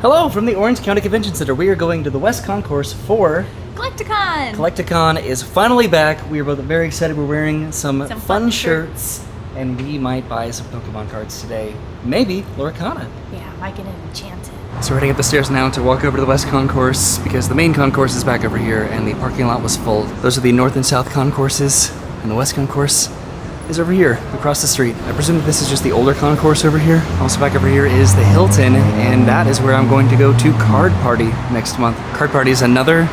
Hello from the Orange County Convention Center. We are going to the West Concourse for Collecticon! Collecticon is finally back. We are both very excited. We're wearing some fun shirts, and we might buy some Pokemon cards today. Maybe Lorcana. Yeah, might get enchanted. So we're heading up the stairs now to walk over to the West Concourse because the main concourse is back over here and the parking lot was full. Those are the North and South concourses, and the West Concourse is over here, across the street. I presume that this is just the older concourse over here. Also back over here is the Hilton, and that is where I'm going to go to Card Party next month. Card Party is another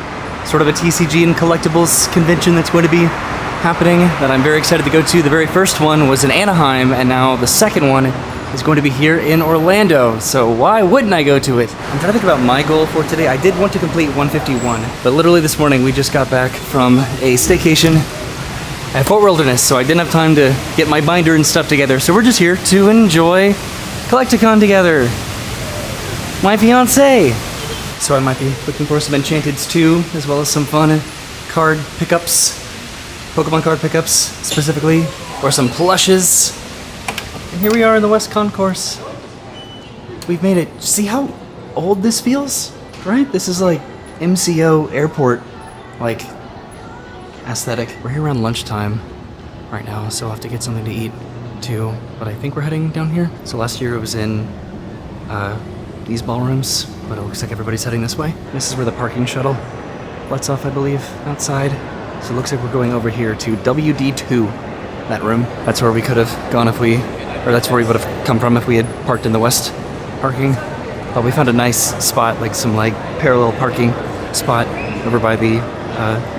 sort of a TCG and collectibles convention that's going to be happening that I'm very excited to go to. The very first one was in Anaheim, and now the second one is going to be here in Orlando. So why wouldn't I go to it? I'm trying to think about my goal for today. I did want to complete 151, but literally this morning we just got back from a staycation at Fort Wilderness, so I didn't have time to get my binder and stuff together. So we're just here to enjoy Collecticon together. My fiance. So I might be looking for some Enchanteds too, as well as some fun card pickups, Pokemon card pickups specifically, or some plushes. And here we are in the West Concourse. We've made it. See how old this feels, right? This is like MCO airport, like aesthetic. We're here around lunchtime right now, so I'll have to get something to eat too. But I think we're heading down here. So last year it was in these ballrooms, but it looks like everybody's heading this way. This is where the parking shuttle lets off, I believe, outside. So it looks like we're going over here to WD2, that room. That's where we could have gone if we, or that's where we would have come from if we had parked in the west parking. But we found a nice spot, like some like parallel parking spot over by the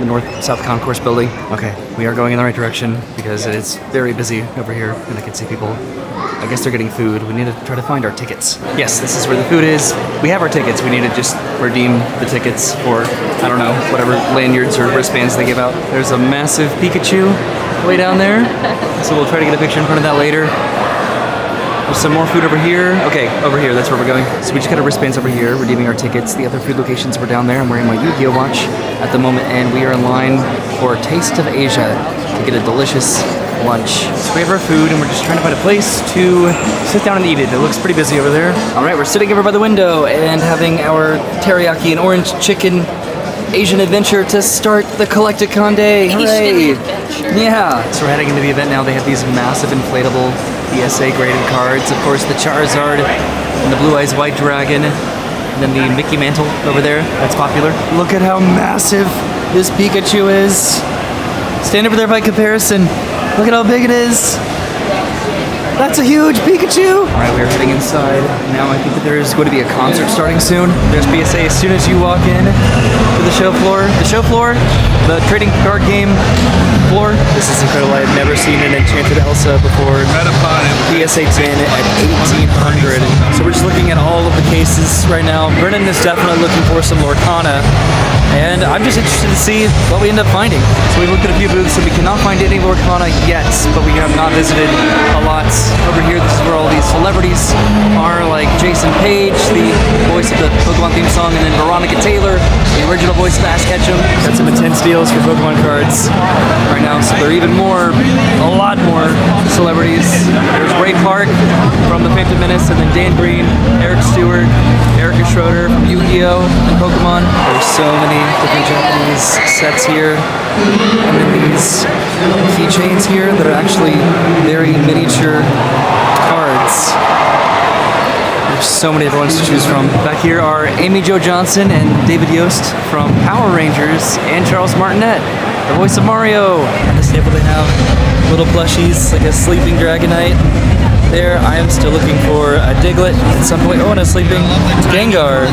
North-South Concourse building. Okay, we are going in the right direction because it is very busy over here, and I can see people. I guess they're getting food. We need to try to find our tickets. Yes, this is where the food is. We have our tickets. We need to just redeem the tickets for, I don't know, whatever lanyards or wristbands they give out. There's a massive Pikachu way down there, so we'll try to get a picture in front of that later. There's some more food over here. Okay, over here, that's where we're going. So we just got our wristbands over here, redeeming our tickets. The other food locations were down there. I'm wearing my Yu-Gi-Oh watch at the moment, and we are in line for Taste of Asia to get a delicious lunch. So we have our food, and we're just trying to find a place to sit down and eat it. It looks pretty busy over there. All right, we're sitting over by the window and having our teriyaki and orange chicken Asian adventure to start the Collecticon day. Hooray! Yeah. So we're heading into the event now. They have these massive inflatable ESA graded cards. Of course, the Charizard and the Blue Eyes White Dragon. And then the Mickey Mantle over there. That's popular. Look at how massive this Pikachu is. Stand over there by comparison. Look at how big it is. That's a huge Pikachu! Alright, we're heading inside. Now I think that there is going to be a concert starting soon. There's BSA as soon as you walk in to the show floor. The show floor, the trading card game floor. This is incredible. I have never seen an Enchanted Elsa before. BSA 10 at 1800. So we're just looking at all of the cases right now. Brennan is definitely looking for some Lorcana. And I'm just interested to see what we end up finding. So we looked at a few booths and we cannot find any Lorcana yet, but we have not visited a lot. Over here, this is where all these celebrities are, like Jason Page, the voice of the Pokemon theme song, and then Veronica Taylor, the original voice of Ash Ketchum. Got some intense deals for Pokemon cards right now, so there are even more, a lot more celebrities. There's Ray Park from the Phantom Menace, and then Dan Green, Eric Stewart, Erica Schroeder from Yu-Gi-Oh! And Pokemon. There's so many different Japanese sets here. And then these keychains here that are actually very miniature cards. There's so many different ones to choose from. Back here are Amy Jo Johnson and David Yost from Power Rangers, and Charles Martinet, the voice of Mario. At this table they have little plushies, like a sleeping Dragonite. There, I am still looking for a Diglett at some point. Oh, and a sleeping Gengar.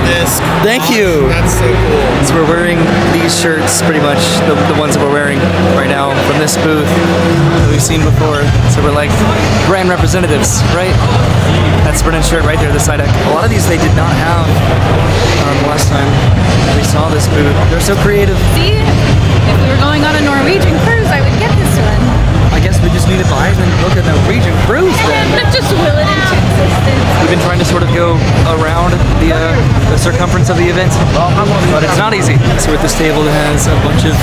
Thank you. That's so cool. So we're wearing these shirts, pretty much the ones that we're wearing right now from this booth that we've seen before. So we're like brand representatives, right? That's Brennan's shirt right there, the side deck. A lot of these they did not have the last time we saw this booth. They're so creative. See, if we were going on a Norwegian cruise, I would get this one. I guess we just need to buy it and look at the Norwegian cruise then. Just will it into existence. We've been trying to sort of go around the circumference of the event, but it's not easy. So at this table it has a bunch of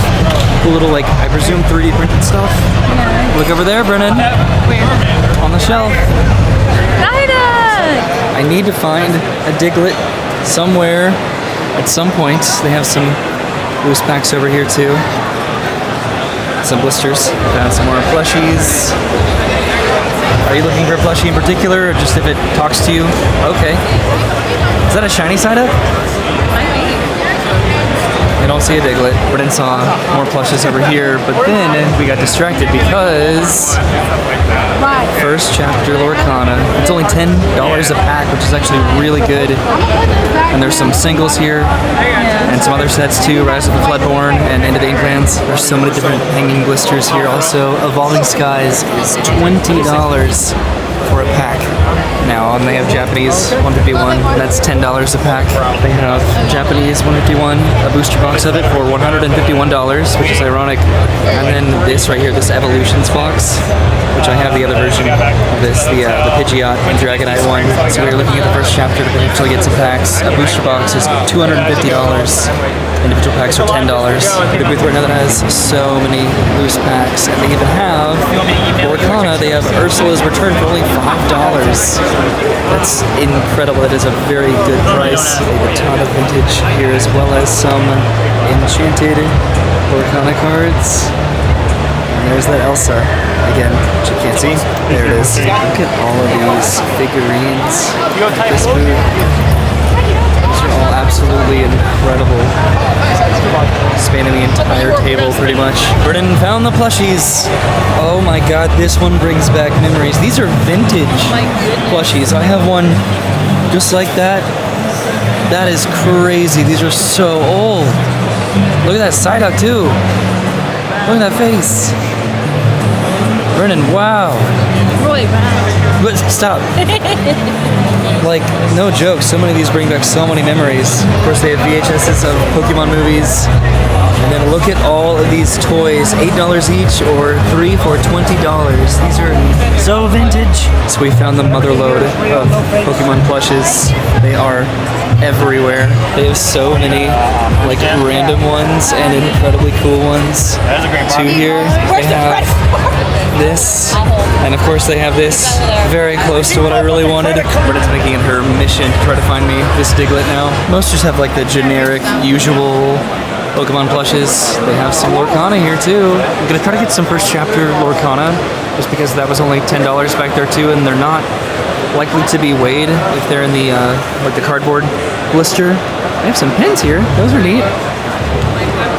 cool little, like, I presume 3D printed stuff. Yeah. Look over there, Brennan. Where? On the shelf. Psyduck! I need to find a Diglett somewhere, at some point, they have some loose packs over here too. Some blisters. Found some more plushies. Are you looking for a plushie in particular, or just if it talks to you? Okay. Is that a shiny side up? I don't see a Diglett. Brennan saw more plushes over here, but then we got distracted because first chapter Lorcana. It's only $10 a pack, which is actually really good. And there's some singles here, and some other sets too. Rise of the Floodborn and End of the Inklands. There's so many different hanging blisters here. Also, Evolving Skies is $20 for a pack. Now, and they have Japanese 151, that's $10 a pack. They have Japanese 151, a booster box of it for $151, which is ironic. And then this right here, this Evolutions box, which I have the other version of this, the Pidgeot and Dragonite one. So we're looking at the first chapter to potentially get some packs. A booster box is $250. Individual packs are $10. The booth right now that has so many loose packs, and they even have Lorcana. They have Ursula's Return for only $5. That's incredible. That is a very good price. They have a ton of vintage here, as well as some enchanted Lorcana cards. And there's that Elsa again, which you can't see. There it is. Look at all of these figurines. This booth. All absolutely incredible, spanning the entire table pretty much. Brennan found the plushies. Oh my god, this one brings back memories. These are vintage plushies. I have one just like that. That is crazy. These are so old. Look at that Psyduck too. Look at that face. Brennan, wow. Roy, wow. But stop. Like, no joke, so many of these bring back so many memories. Of course, they have VHSs of Pokemon movies. And then look at all of these toys, $8 each or 3 for $20. These are so vintage. So we found the mother load of Pokemon plushes. They are everywhere. They have so many like random ones and incredibly cool ones. Two here. They have this, and of course they have this very close to what I really wanted. Brendan's making it her mission to try to find me this Diglett now. Most just have like the generic, usual Pokemon plushes. They have some Lorcana here too. I'm gonna try to get some first chapter Lorcana, just because that was only $10 back there too, and they're not likely to be weighed if they're in the like the cardboard blister. They have some pins here. Those are neat.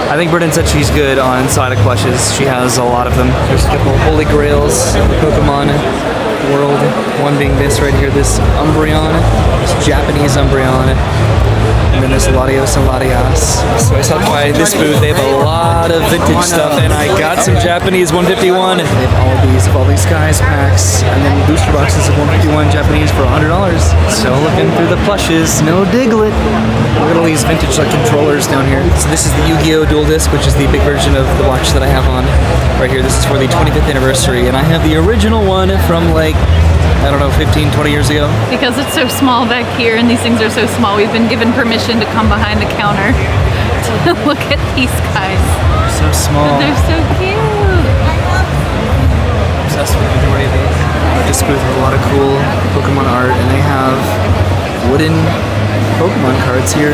I think Brennan said she's good on Psyduck plushes. She has a lot of them. There's a couple Holy Grails of the Pokemon world. One being this right here, this Umbreon, this Japanese Umbreon, and then this Latios and Latias. So I stopped by this booth. They have a lot of vintage stuff, and I got some Japanese 151. They have all of these Evolving Skies packs, and then booster boxes of 151 Japanese for $100. So looking through the plushes, no Diglett. Look at all these vintage like controllers down here. So this is the Yu-Gi-Oh! Dual Disc, which is the big version of the watch that I have on right here. This is for the 25th anniversary, and I have the original one from like, I don't know, 15, 20 years ago. Because it's so small back here and these things are so small, we've been given permission to come behind the counter to look at these guys. They're so small. They're so cute. Obsessed with the majority of these. This booth with a lot of cool Pokemon art, and they have wooden Pokemon cards here.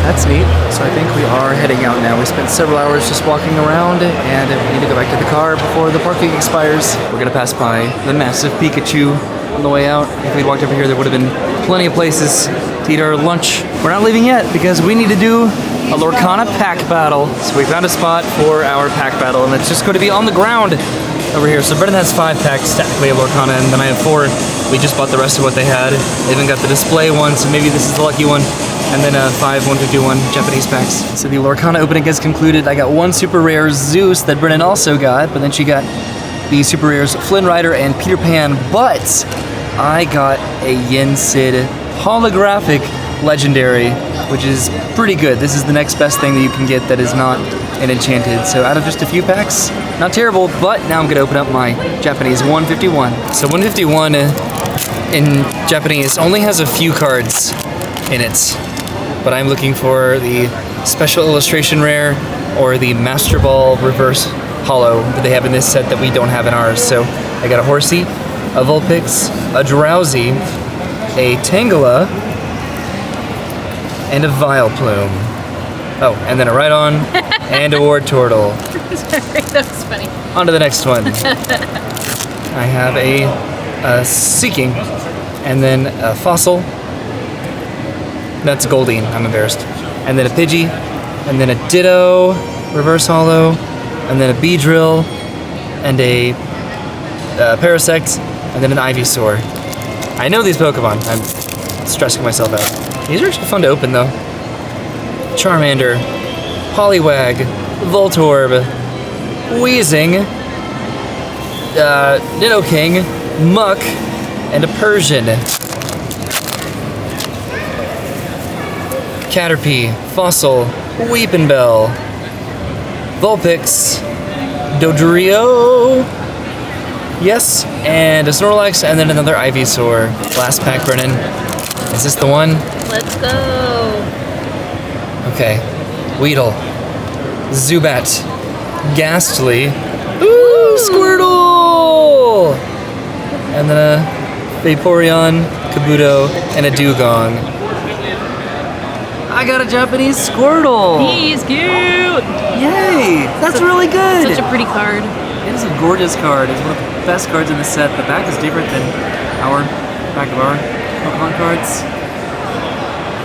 That's neat. So I think we are heading out now. We spent several hours just walking around, and we need to go back to the car before the parking expires. We're gonna pass by the massive Pikachu on the way out. If we'd walked over here, there would have been plenty of places to eat our lunch. We're not leaving yet because we need to do a Lorcana pack battle. So we found a spot for our pack battle, and it's just going to be on the ground over here. So Brendan has 5 packs technically of Lorcana, and then I have 4. We just bought the rest of what they had. They even got the display one, so maybe this is the lucky one. And then 5 151 Japanese packs. So the Lorcana opening is concluded. I got 1 super rare Zeus that Brennan also got, but then she got the super rares Flynn Rider and Peter Pan, but I got a Yen Sid holographic legendary, which is pretty good. This is the next best thing that you can get that is not an enchanted. So out of just a few packs, not terrible, but now I'm gonna open up my Japanese 151. So 151 in Japanese only has a few cards in it, but I'm looking for the special illustration rare or the Master Ball reverse holo that they have in this set that we don't have in ours. So I got a Horsey, a Vulpix, a Drowsy, a Tangela, and a Vileplume. Oh, and then a Rhydon and a Wartortle. That was funny. On to the next one. I have a Seeking, and then a Fossil. That's Goldeen, I'm embarrassed. And then a Pidgey, and then a Ditto, Reverse Holo, and then a Beedrill, and a Parasect, and then an Ivysaur. I know these Pokemon. I'm stressing myself out. These are actually fun to open, though. Charmander, Poliwag, Voltorb, Weezing, Nidoking, Muck, and a Persian. Caterpie, Fossil, Weepinbell, Vulpix, Dodrio, yes, and a Snorlax, and then another Ivysaur. Last pack, Brennan. Is this the one? Let's go. Okay. Weedle, Zubat, Ghastly, ooh, Squirtle! And then a Vaporeon, Kabuto, and a Dugong. I got a Japanese Squirtle! He's cute! Yay! That's really good! Such a pretty card. It is a gorgeous card. It's one of the best cards in the set. The back is different than our back of our Pokemon cards.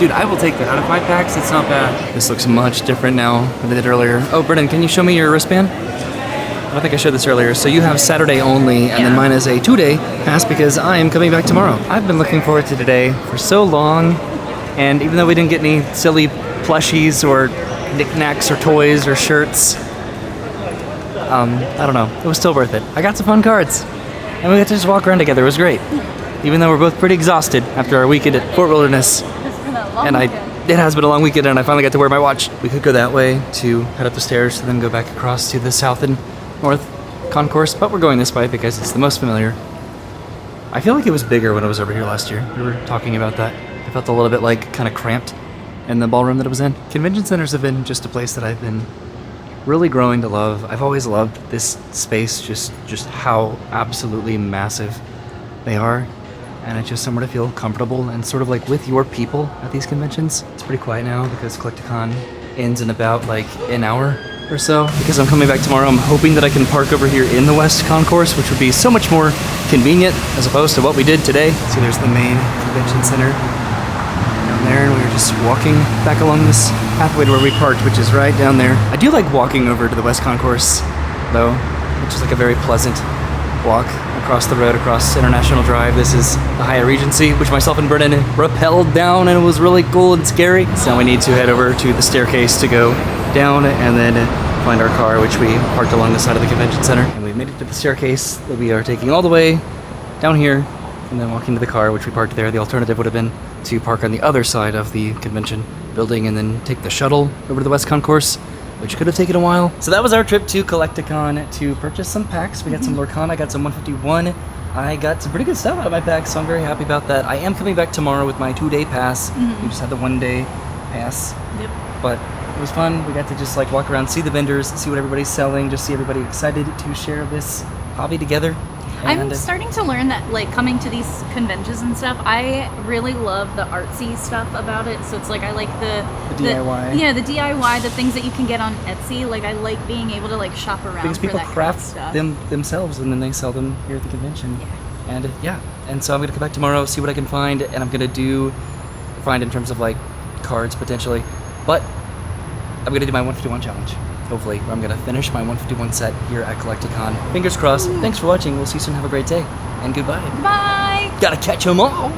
Dude, I will take that. Out of 5 packs, it's not bad. This looks much different now than it did earlier. Oh, Brennan, can you show me your wristband? I don't think I showed this earlier. So you have Saturday only, and then mine is a 2-day pass because I am coming back tomorrow. I've been looking forward to today for so long, and even though we didn't get any silly plushies or knickknacks or toys or shirts, I don't know. It was still worth it. I got some fun cards, and we got to just walk around together. It was great. Even though we're both pretty exhausted after our weekend at Fort Wilderness. And it has been a long weekend, and I finally got to wear my watch. We could go that way to head up the stairs and then go back across to the south and north concourse, but we're going this way because it's the most familiar. I feel like it was bigger when I was over here last year. We were talking about that. I felt a little bit like kind of cramped in the ballroom that it was in. Convention centers have been just a place that I've been really growing to love. I've always loved this space, just how absolutely massive they are. And it's just somewhere to feel comfortable and sort of like with your people at these conventions. It's pretty quiet now because Collecticon ends in about like an hour or so. Because I'm coming back tomorrow, I'm hoping that I can park over here in the West Concourse, which would be so much more convenient as opposed to what we did today. See, there's the main convention center down there, and we were just walking back along this pathway to where we parked, which is right down there. I do like walking over to the West Concourse, though, which is like a very pleasant walk across the road, across International Drive. This is the Hyatt Regency, which myself and Brennan rappelled down, and it was really cool and scary. So now we need to head over to the staircase to go down and then find our car, which we parked along the side of the convention center. And we've made it to the staircase that we are taking all the way down here and then walking to the car, which we parked there. The alternative would have been to park on the other side of the convention building and then take the shuttle over to the West Concourse, which could have taken a while. So that was our trip to Collecticon to purchase some packs. We got some Lorcana, I got some 151. I got some pretty good stuff out of my pack, so I'm very happy about that. I am coming back tomorrow with my 2-day pass. We just had the 1-day pass. Yep. But it was fun. We got to just like walk around, see the vendors, see what everybody's selling, just see everybody excited to share this hobby together. And I'm starting to learn that, like, coming to these conventions and stuff, I really love the artsy stuff about it. So it's like I like the DIY. Yeah, the DIY, the things that you can get on Etsy. Like, I like being able to like shop around because people for that craft kind of stuff. them themselves and then they sell them here at the convention. Yeah. And so I'm gonna come back tomorrow, see what I can find, and I'm gonna find in terms of like cards potentially, but I'm gonna do my 151 challenge. Hopefully, where I'm gonna finish my 151 set here at Collecticon. Fingers crossed. Thanks for watching. We'll see you soon. Have a great day. And goodbye. Bye! Gotta catch 'em all!